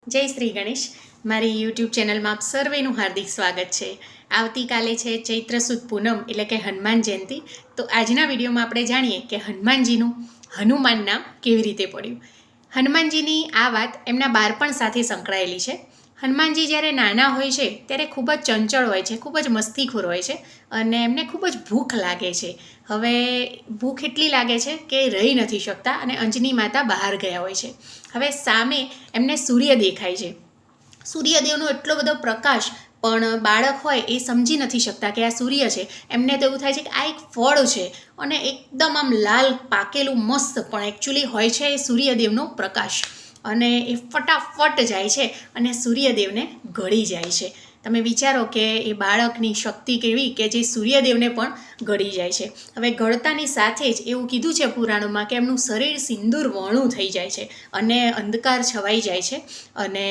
જય શ્રી ગણેશ. મારી યુટ્યુબ ચેનલમાં આપ સર્વેનું હાર્દિક સ્વાગત છે. આવતીકાલે છે ચૈત્ર સુદ પૂનમ એટલે કે હનુમાન જયંતિ. તો આજના વિડીયોમાં આપણે જાણીએ કે હનુમાનજીનું હનુમાન નામ કેવી રીતે પડ્યું. હનુમાનજીની આ વાત એમના બાળપણ સાથે સંકળાયેલી છે. હનુમાનજી જ્યારે નાના હોય છે ત્યારે ખૂબ જ ચંચળ હોય છે, ખૂબ જ મસ્તીખોર હોય છે અને એમને ખૂબ જ ભૂખ લાગે છે. હવે ભૂખ એટલી લાગે છે કે રહી નથી શકતા અને અંજની માતા બહાર ગયા હોય છે. હવે સામે એમને સૂર્ય દેખાય છે. સૂર્યદેવનો એટલો બધો પ્રકાશ, પણ બાળક હોય એ સમજી નથી શકતા કે આ સૂર્ય છે. એમને તો એવું થાય છે કે આ એક ફળ છે અને એકદમ આમ લાલ પાકેલું મસ્ત, પણ એકચ્યુઅલી હોય છે એ સૂર્યદેવનો પ્રકાશ અને એ ફટાફટ જાય છે અને સૂર્યદેવને ગળી જાય છે. તમે વિચારો કે એ બાળકની શક્તિ કેવી કે જે સૂર્યદેવને પણ ગળી જાય છે. હવે ગળતાની સાથે જ એવું કીધું છે પુરાણોમાં કે એમનું શરીર સિંદૂર વણું થઈ જાય છે અને અંધકાર છવાઈ જાય છે અને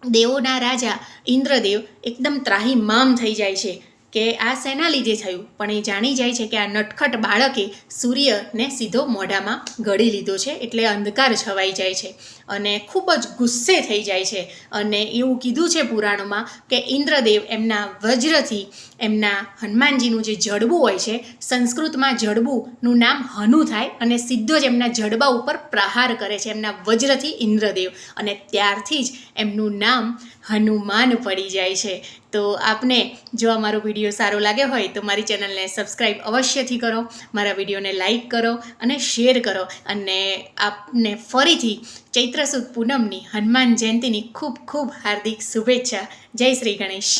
દેવોના રાજા ઇન્દ્રદેવ એકદમ ત્રાહિમામ થઈ જાય છે કે આ શેના લીધે થયું. પણ એ જાણી જાય છે કે આ નટખટ બાળકે સૂર્યને સીધો મોઢામાં ગળી લીધો છે, એટલે અંધકાર છવાઈ જાય છે અને ખૂબ જ ગુસ્સે થઈ જાય છે. અને એવું કીધું છે પુરાણોમાં કે ઇન્દ્રદેવ એમના વજ્રથી એમના હનુમાનજીનું જે જડબું હોય છે, સંસ્કૃતમાં જડબુંનું નામ હનુ થાય અને સીધો જ એમના જડબા ઉપર પ્રહાર કરે છે એમના વજ્રથી ઇન્દ્રદેવ, અને ત્યારથી જ એમનું નામ હનુમાન પડી જાય છે. તો આપને જો અમારો વિડીયો સારો લાગ્યો હોય તો મારી ચેનલને સબસ્ક્રાઈબ અવશ્યથી કરો, મારા વિડીયોને લાઈક કરો અને શેર કરો. અને આપને ફરીથી ચૈત્ર સુદ પૂનમની હનુમાન જયંતિની ખૂબ ખૂબ હાર્દિક શુભેચ્છા. જય શ્રી ગણેશ.